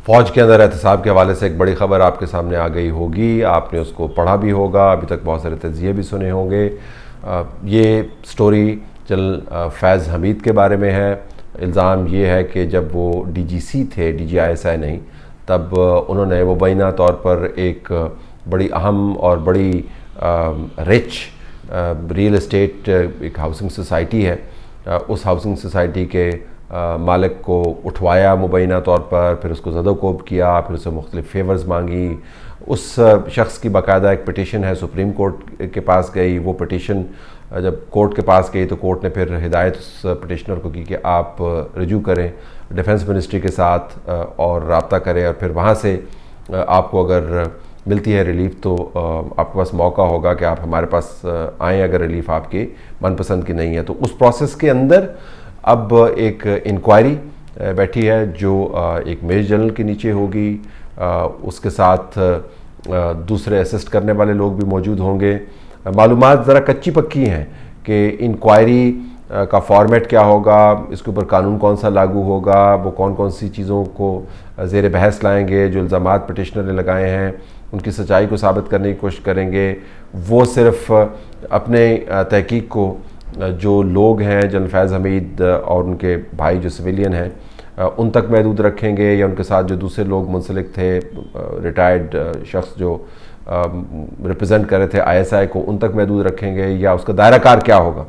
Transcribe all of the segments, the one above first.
फ़ौज के अंदर एहतसाब के हवाले से एक बड़ी ख़बर आपके सामने आ गई होगी, आपने उसको पढ़ा भी होगा, अभी तक बहुत सारे तज़किये भी सुने होंगे। ये स्टोरी जनरल फैज़ हमीद के बारे में है। इल्ज़ाम ये है कि जब वो DGC थे, DGISI नहीं, तब उन्होंने मुबैना तौर पर एक बड़ी अहम और बड़ी रिच रियल इस्टेट एक हाउसिंग सोसाइटी है, उस हाउसिंग सोसाइटी के मालिक को उठवाया मुबैना तौर पर, फिर उसको ज़दोकोब किया, फिर उससे मुख्तलिफ़ फेवर्स मांगी। उस शख्स की बाकायदा एक पिटीशन है, सुप्रीम कोर्ट के पास गई। वो पिटीशन जब कोर्ट के पास गई तो कोर्ट ने फिर हिदायत उस पिटिशनर को की कि आप रिज्यू करें डिफेंस मिनिस्ट्री के साथ और रब्ता करें, और फिर वहाँ से आपको अगर मिलती है रिलीफ तो आपके पास मौका होगा कि आप हमारे पास आएँ अगर रिलीफ आपकी मनपसंद की नहीं है। तो उस प्रोसेस के अंदर अब एक इंक्वायरी बैठी है जो एक मेजर जनरल के नीचे होगी, उसके साथ दूसरे असिस्ट करने वाले लोग भी मौजूद होंगे। मालूमात ज़रा कच्ची पक्की हैं कि इंक्वायरी का फॉर्मेट क्या होगा, इसके ऊपर कानून कौन सा लागू होगा, वो कौन कौन सी चीज़ों को ज़ेर बहस लाएंगे, जो इल्ज़ामात पिटिशनर ने लगाए हैं उनकी सच्चाई को साबित करने की कोशिश करेंगे। वो सिर्फ़ अपने तहकीक को जो लोग हैं जनरल फैज़ हमीद और उनके भाई जो सिविलियन हैं उन तक महदूद रखेंगे, या उनके साथ जो दूसरे लोग मुंसलिक थे, रिटायर्ड शख्स जो रिप्रेजेंट कर रहे थे ISI को, उन तक महदूद रखेंगे, या उसका दायरा कार क्या होगा।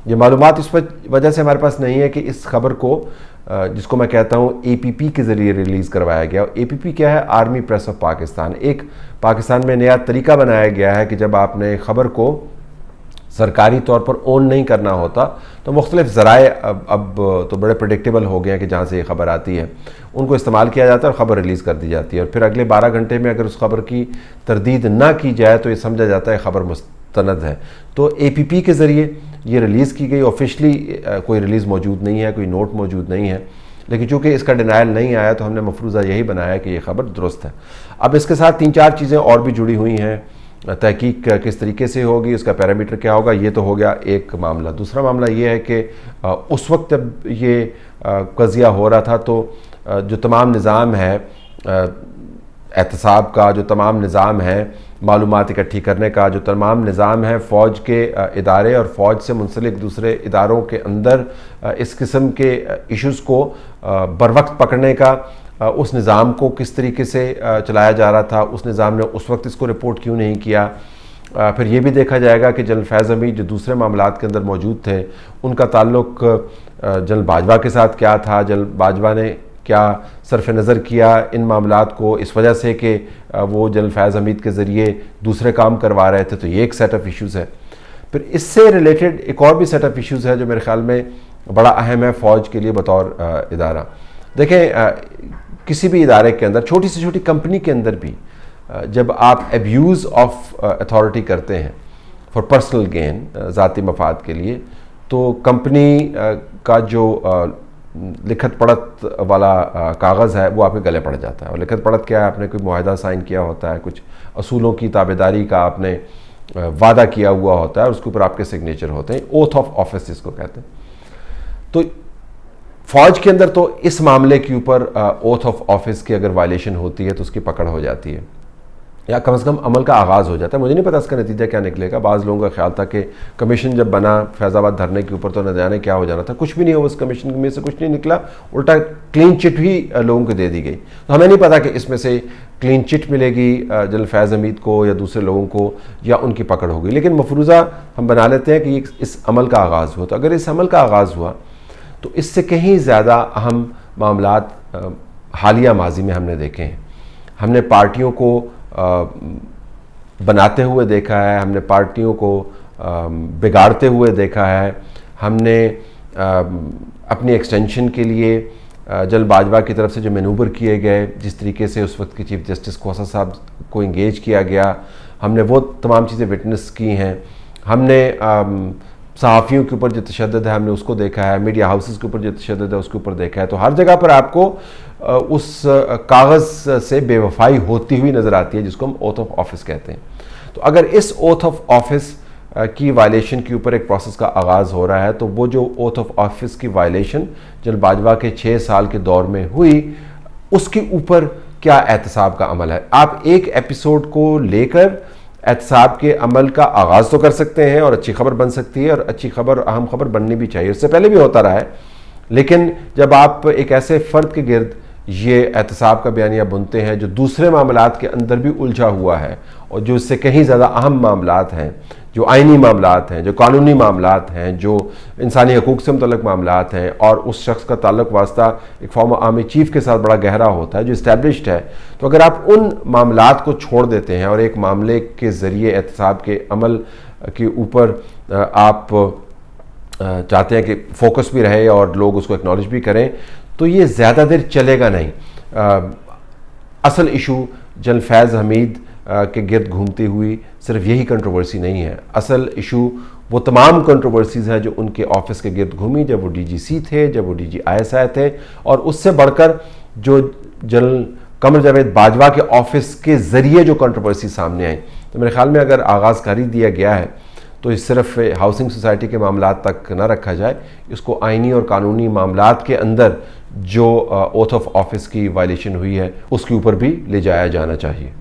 ये मालूमात इस वजह से हमारे पास नहीं है कि इस खबर को जिसको मैं कहता हूँ APP के ज़रिए रिलीज़ करवाया गया। APP क्या है? Army press of Pakistan. एक पाकिस्तान में नया तरीका बनाया गया है कि जब आपने ख़बर को सरकारी तौर पर ओन नहीं करना होता तो मुख्तलिफ़ ज़राए अब तो बड़े प्रेडिक्टेबल हो गए हैं कि जहाँ से ये ख़बर आती है उनको इस्तेमाल किया जाता है और ख़बर रिलीज़ कर दी जाती है, और फिर अगले 12 घंटे में अगर उस खबर की तरदीद ना की जाए तो ये समझा जाता है खबर मुस्तनद है। तो APP के ज़रिए ये रिलीज़ की गई। ऑफिशली कोई रिलीज़ मौजूद नहीं है, कोई नोट मौजूद नहीं है, लेकिन चूँकि इसका डिनायल नहीं आया तो हमने मफरूज़ा यही बनाया कि ये खबर दुरुस्त है। अब इसके साथ 3-4 चीज़ें और भी जुड़ी हुई हैं। तहकीक किस तरीके से होगी, उसका पैरामीटर क्या होगा, ये तो हो गया एक मामला। दूसरा मामला ये है कि उस वक्त जब ये कज़िया हो रहा था तो जो तमाम निज़ाम है एहतसाब का, जो तमाम निज़ाम है मालूमात इकट्ठी करने का, जो तमाम निज़ाम है फ़ौज के इदारे और फ़ौज से मुंसलिक दूसरे इदारों के अंदर इस किस्म के इश्यूज़ को बरवक्त पकड़ने का, उस निज़ाम को किस तरीके से चलाया जा रहा था, उस निज़ाम ने उस वक्त इसको रिपोर्ट क्यों नहीं किया। फिर ये भी देखा जाएगा कि जनरल फैज़ हमीद जो दूसरे मामलात के अंदर मौजूद थे उनका ताल्लुक़ जनरल बाजवा के साथ क्या था, जनरल बाजवा ने क्या सरफ नज़र किया इन मामलात को इस वजह से कि वो जनरल फैज़ हमीद के ज़रिए दूसरे काम करवा रहे थे। तो ये एक सेट ऑफ़ इश्यूज़ है। फिर इससे रिलेटेड एक और भी सेट ऑफ़ इश्यूज़ है जो मेरे ख़्याल में बड़ा अहम है फ़ौज के लिए बतौर इदारा। देखें, किसी भी इदारे के अंदर, छोटी से छोटी कंपनी के अंदर भी जब आप एब्यूज़ ऑफ अथॉरिटी करते हैं फॉर पर्सनल गेन, ज़ाती मफाद के लिए, तो कंपनी का जो लिखत पढ़त वाला कागज़ है वो आपके गले पड़ जाता है। और लिखत पढ़त क्या है? आपने कोई मुआहदा साइन किया होता है, कुछ असूलों की ताबेदारी का आपने वादा किया हुआ होता है और उसके ऊपर आपके सिग्नेचर होते हैं, ओथ ऑफ ऑफिस जिसको कहते हैं। तो फ़ौज के अंदर तो इस मामले के ऊपर ओथ ऑफ ऑफिस की अगर वायलेशन होती है तो उसकी पकड़ हो जाती है, या कम से कम अमल का आगाज़ हो जाता है। मुझे नहीं पता इसका नतीजा क्या निकलेगा। बाज़ लोगों का ख्याल था कि कमीशन जब बना फैज़ाबाद धरने के ऊपर तो न जाने क्या हो जाना था, कुछ भी नहीं हुआ। उस कमीशन में से कुछ नहीं निकला, उल्टा क्लीन चिट ही लोगों को दे दी गई। तो हमें नहीं पता कि इसमें से क्लीन चिट मिलेगी जनरल फैज़ हमीद को या दूसरे लोगों को, या उनकी पकड़ होगी। लेकिन मफरूज़ा हम बना लेते हैं कि इस अमल का आगाज़ हुआ। तो अगर इस अमल का आगाज़ हुआ तो इससे कहीं ज़्यादा अहम मामलात हालिया माजी में हमने देखे हैं। हमने पार्टियों को बनाते हुए देखा है, हमने पार्टियों को बिगाड़ते हुए देखा है। हमने अपनी एक्सटेंशन के लिए जनरल बाजवा की तरफ से जो मैनूवर किए गए, जिस तरीके से उस वक्त के चीफ जस्टिस खोसा साहब को इंगेज किया गया, हमने वो तमाम चीज़ें विटनेस की हैं। हमने सहाफ़ियों के ऊपर जो तशद्दुद है हमने उसको देखा है, मीडिया हाउसेस के ऊपर जो तशद्दुद है उसके ऊपर देखा है। तो हर जगह पर आपको उस कागज़ से बेवफाई होती हुई नज़र आती है जिसको हम ओथ ऑफ ऑफिस कहते हैं। तो अगर इस ओथ ऑफ ऑफिस की वायलेशन के ऊपर एक प्रोसेस का आगाज़ हो रहा है तो वो जो ओथ ऑफ ऑफिस की वायलेशन जनरल बाजवा के 6 साल के दौर में हुई, उसके ऊपर क्या एहतसाब का अमल है। आप एक एपिसोड को लेकर एहतसाब के अमल का आगाज़ तो कर सकते हैं और अच्छी खबर बन सकती है, और अच्छी खबर अहम खबर बननी भी चाहिए, इससे पहले भी होता रहा है। लेकिन जब आप एक ऐसे फ़र्द के गिर्द ये एहतसाब का बयानिया बुनते हैं जो दूसरे मामलात के अंदर भी उलझा हुआ है, और जो इससे कहीं ज़्यादा अहम मामलात हैं, जो आइनी मामलात हैं, जो कानूनी मामलात हैं, जो इंसानी हकूक़ से मुतल्लिक़ मामलात हैं, और उस शख्स का ताल्लुक़ वास्ता एक फॉर्मर आर्मी चीफ़ के साथ बड़ा गहरा होता है, जो इस्टेब्लिश्ड है, तो अगर आप उन मामलात को छोड़ देते हैं और एक मामले के ज़रिए एहतसाब के अमल के ऊपर आप चाहते हैं कि फोकस भी रहे और लोग उसको एक्नॉलेज भी करें, तो ये ज़्यादा देर चलेगा नहीं। असल इशू जनरल फैज़ हमीद के गिर्द घूमती हुई सिर्फ यही कंट्रोवर्सी नहीं है। असल इशू वो तमाम कंट्रोवर्सीज़ हैं जो उनके ऑफिस के गिर्द घूमी जब वो DGC थे, जब वो DGISI थे, और उससे बढ़कर जो जनरल कमर जावेद बाजवा के ऑफिस के ज़रिए जो कंट्रोवर्सी सामने आई। तो मेरे ख्याल में अगर आगाज़ कर ही दिया गया है तो इस सिर्फ हाउसिंग सोसाइटी के मामलात तक न रखा जाए, इसको आइनी और कानूनी मामलात के अंदर जो ओथ ऑफ ऑफिस की वायलेशन हुई है उसके ऊपर भी ले जाया जाना चाहिए।